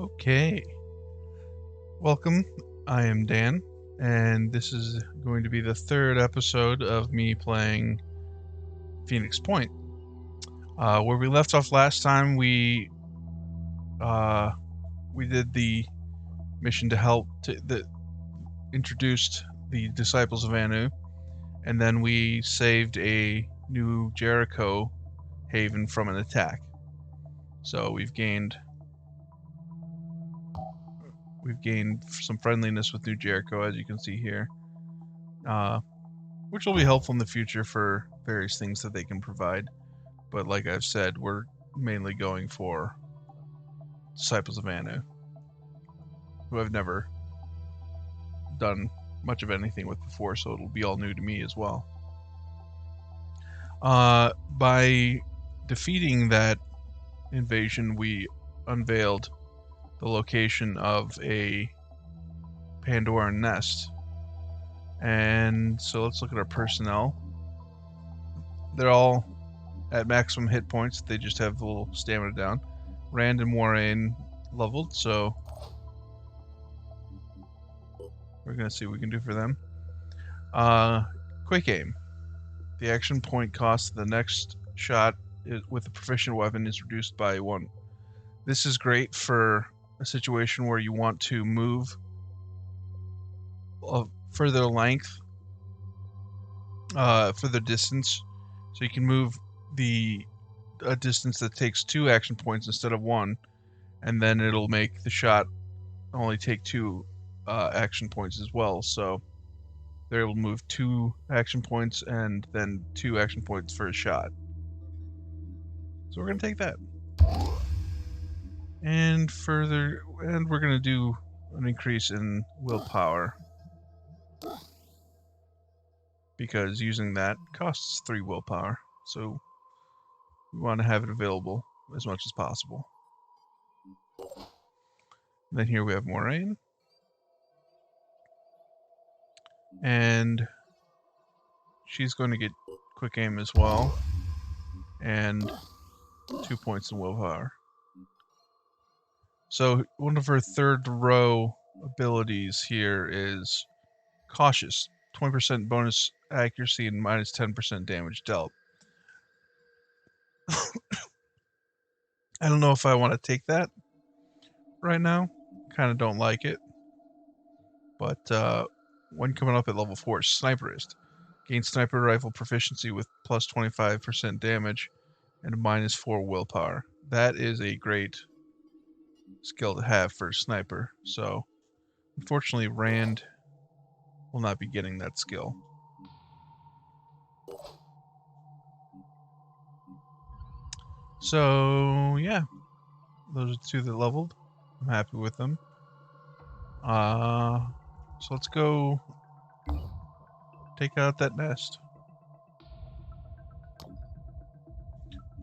Okay. Welcome. I am Dan, and this is going to be the third episode of me playing Phoenix Point. Where we left off last time, we did the mission to help introduced the disciples of Anu, and then we saved a new Jericho haven from an attack. So we've gained some friendliness with New Jericho, as you can see here, which will be helpful in the future for various things that they can provide. But like I've said, we're mainly going for disciples of Anu, who I've never done much of anything with before, so it'll be all new to me as well. By defeating that invasion, we unveiled the location of a Pandoran nest. And so let's look at our personnel. They're all at maximum hit points. They just have a little stamina down. Rand and Moraine leveled, so we're going to see what we can do for them. Quick aim. The action point cost of the next shot with a proficient weapon is reduced by 1. This is great for a situation where you want to move a further length, further distance, so you can move a distance that takes 2 action points instead of 1, and then it'll make the shot only take 2 action points as well. So they're able to move 2 action points and then 2 action points for a shot. So we're going to take that. And we're going to do an increase in willpower, because using that costs 3 willpower, so we want to have it available as much as possible. And then here we have Moraine, and she's going to get quick aim as well, and 2 points in willpower. So one of her third row abilities here is Cautious. 20% bonus accuracy and minus 10% damage dealt. I don't know if I want to take that right now. Kind of don't like it. But when coming up at level 4, Sniperist. Gain sniper rifle proficiency with plus 25% damage and minus 4 willpower. That is a great skill to have for a sniper. So, unfortunately, Rand will not be getting that skill. So, yeah. Those are 2 that leveled. I'm happy with them. So let's go take out that nest.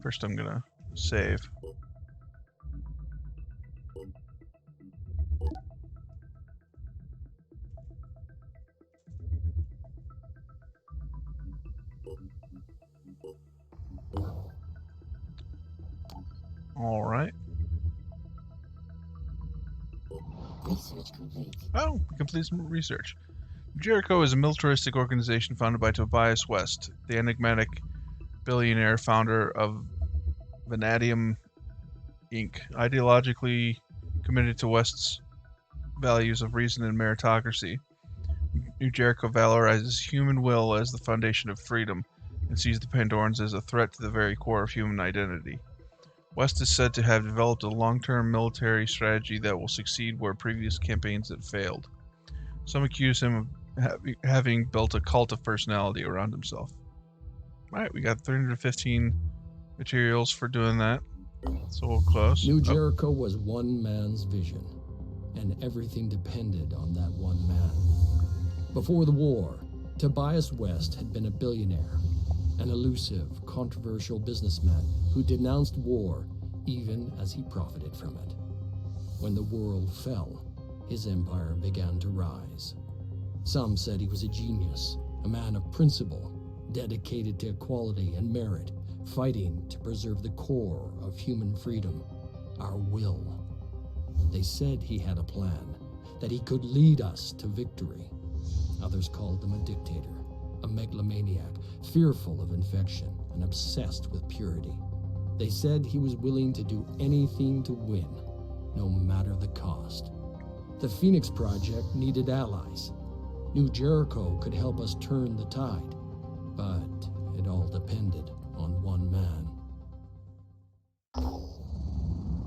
First I'm gonna save. All right. Research complete. Oh, we completed some research. Jericho is a militaristic organization founded by Tobias West, the enigmatic billionaire founder of Vanadium Inc., ideologically committed to West's values of reason and meritocracy. New Jericho valorizes human will as the foundation of freedom and sees the Pandorans as a threat to the very core of human identity. West is said to have developed a long-term military strategy that will succeed where previous campaigns had failed. Some accuse him of having built a cult of personality around himself. Alright, we got 315 materials for doing that, so we'll close. New Jericho was one man's vision, and everything depended on that one man. Before the war, Tobias West had been a billionaire, an elusive, controversial businessman who denounced war even as he profited from it. When the world fell, his empire began to rise. Some said he was a genius, a man of principle, dedicated to equality and merit, fighting to preserve the core of human freedom, our will. They said he had a plan, that he could lead us to victory. Others called him a dictator, a megalomaniac, fearful of infection and obsessed with purity. They said he was willing to do anything to win, no matter the cost. The Phoenix Project needed allies. New Jericho could help us turn the tide, but it all depended on one man.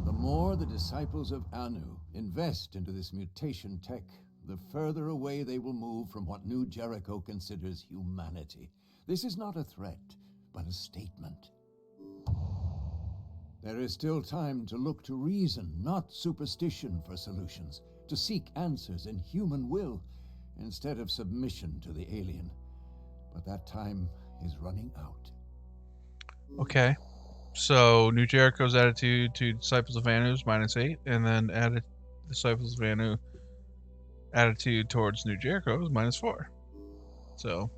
The more the disciples of Anu invest into this mutation tech, the further away they will move from what New Jericho considers humanity. This is not a threat, but a statement. There is still time to look to reason, not superstition, for solutions, to seek answers in human will, instead of submission to the alien. But that time is running out. Okay. So New Jericho's attitude to Disciples of Anu is -8, and then added Disciples of Anu attitude towards New Jericho is -4. So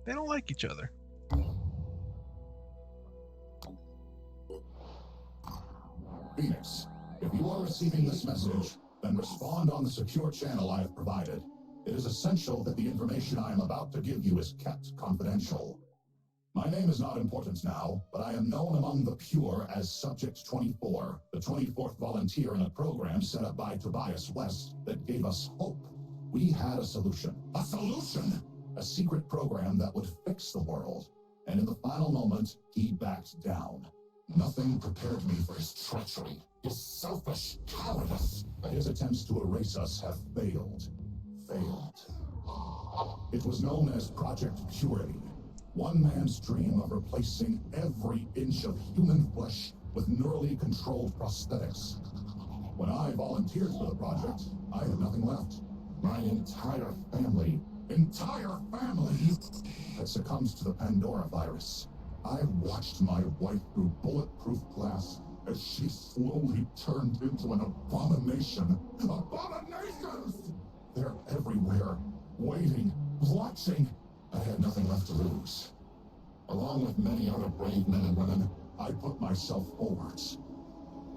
they don't like each other. Phoenix, if you are receiving this message, then respond on the secure channel I have provided. It is essential that the information I am about to give you is kept confidential. My name is not important now, but I am known among the pure as Subject 24, the 24th volunteer in a program set up by Tobias West that gave us hope. We had a solution. A solution! A secret program that would fix the world. And in the final moment, he backed down. Nothing prepared me for his treachery, his selfish cowardice. His attempts to erase us have failed. It was known as Project Purity. One man's dream of replacing every inch of human flesh with neurally controlled prosthetics. When I volunteered for the project, I had nothing left. My entire family had succumbed to the Pandora virus. I watched my wife through bulletproof glass as she slowly turned into an abomination. Abominations! They're everywhere, waiting, watching. I had nothing left to lose. Along with many other brave men and women, I put myself forwards.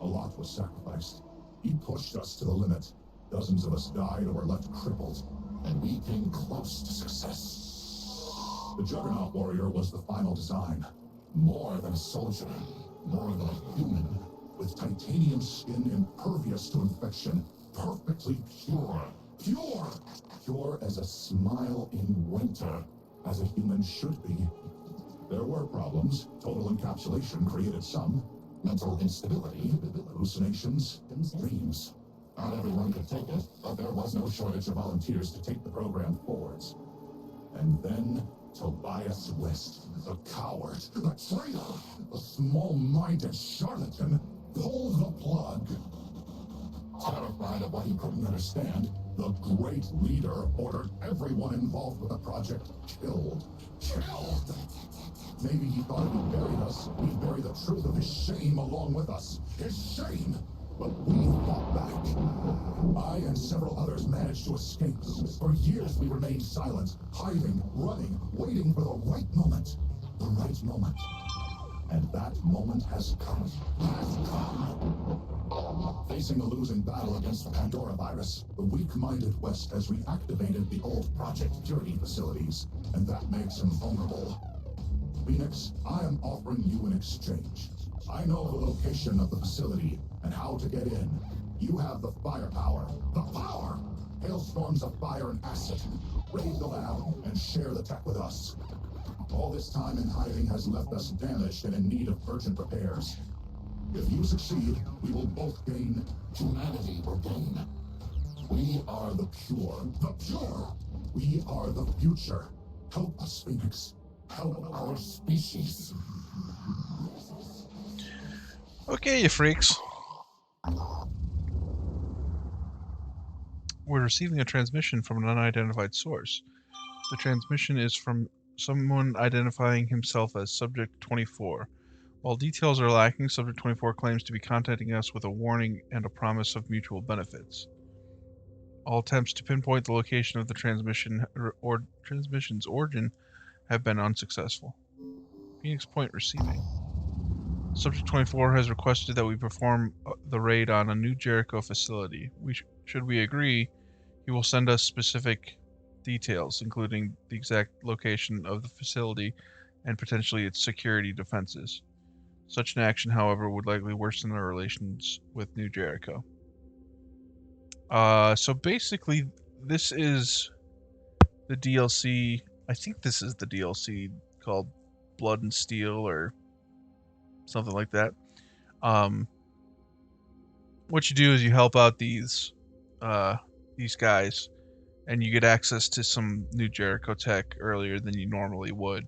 A lot was sacrificed. He pushed us to the limit. Dozens of us died or were left crippled, and we came close to success. The Juggernaut Warrior was the final design. More than a soldier, more than a human, with titanium skin impervious to infection, perfectly pure. Pure as a smile in winter, as a human should be. There were problems. Total encapsulation created some. Mental instability, hallucinations, and dreams. Not everyone could take it, but there was no shortage of volunteers to take the program forwards. And then Tobias West, the coward, the traitor, the small-minded charlatan, pulled the plug. Terrified of what he couldn't understand, the great leader ordered everyone involved with the project killed. Killed! Maybe he thought if he buried us, we'd bury the truth of his shame along with us. His shame! But we fought back. I and several others managed to escape. For years we remained silent, hiding, running, waiting for the right moment. The right moment. And that moment has come. Facing a losing battle against the Pandora virus, the weak-minded West has reactivated the old Project Purity facilities, and that makes him vulnerable. Phoenix, I am offering you an exchange. I know the location of the facility and how to get in. You have the firepower. The power! Hailstorms of fire and acid. Raid the lab and share the tech with us. All this time in hiding has left us damaged and in need of urgent repairs. If you succeed, we will both gain. Humanity will gain. We are the pure. The pure! We are the future. Help us, Phoenix. Help our species. Okay, you freaks. We're receiving a transmission from an unidentified source. The transmission is from someone identifying himself as Subject 24. While details are lacking, Subject 24 claims to be contacting us with a warning and a promise of mutual benefits. All attempts to pinpoint the location of the transmission's origin have been unsuccessful. Phoenix Point receiving. Subject 24 has requested that we perform the raid on a new Jericho facility. Should we agree, he will send us specific details, including the exact location of the facility and potentially its security defenses. Such an action, however, would likely worsen our relations with New Jericho. So basically, this is the DLC. I think this is the DLC called Blood and Steel or something like that. What you do is you help out these guys, and you get access to some new Jericho tech earlier than you normally would.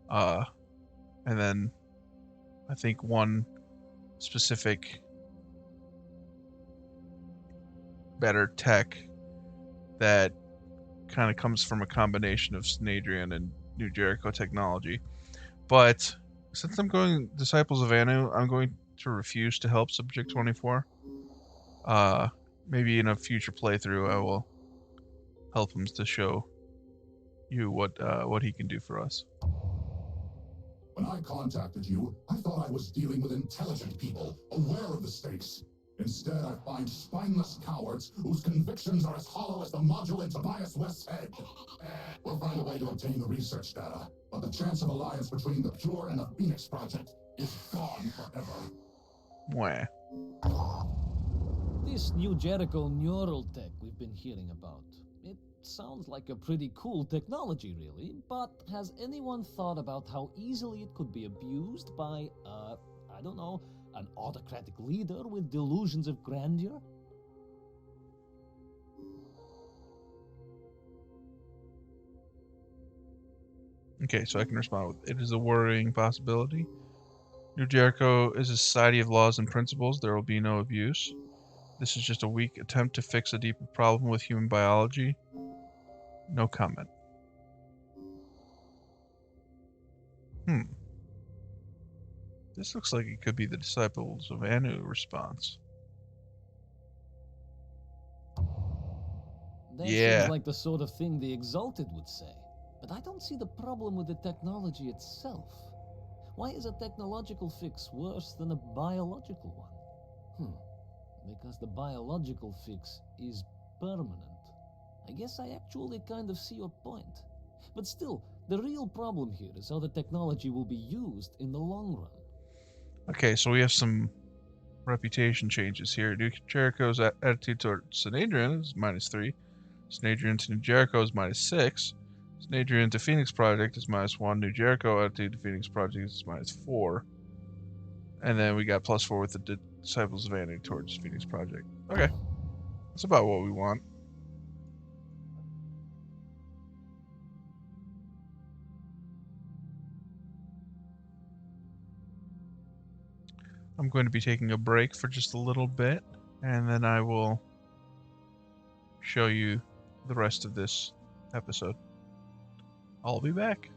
And then I think one specific better tech that kind of comes from a combination of Snadrian and New Jericho technology. But since I'm going Disciples of Anu, I'm going to refuse to help Subject 24. Maybe in a future playthrough I will help him to show you what he can do for us. When I contacted you, I thought I was dealing with intelligent people, aware of the stakes. Instead, I find spineless cowards whose convictions are as hollow as the module in Tobias West's head. We'll find a way to obtain the research data, but the chance of alliance between the Pure and the Phoenix Project is gone forever. Wah. This new Jericho neural tech we've been hearing about. It sounds like a pretty cool technology, really, but has anyone thought about how easily it could be abused by, I don't know, an autocratic leader with delusions of grandeur? Okay, so I can respond with, it is a worrying possibility. New Jericho is a society of laws and principles. There will be no abuse. This is just a weak attempt to fix a deeper problem with human biology. No comment. This looks like it could be the Disciples of Anu response. That Yeah. seems like the sort of thing the Exalted would say. But I don't see the problem with the technology itself. Why is a technological fix worse than a biological one? Because the biological fix is permanent. I guess I actually kind of see your point. But still, the real problem here is how the technology will be used in the long run. Okay, so we have some reputation changes here. New Jericho's attitude toward Snadrian is -3. Snadrian to New Jericho is -6. Snadrian to Phoenix Project is -1. New Jericho attitude to Phoenix Project is -4. And then we got +4 with the Disciples of Anu towards Phoenix Project. Okay. That's about what we want. I'm going to be taking a break for just a little bit, and then I will show you the rest of this episode. I'll be back.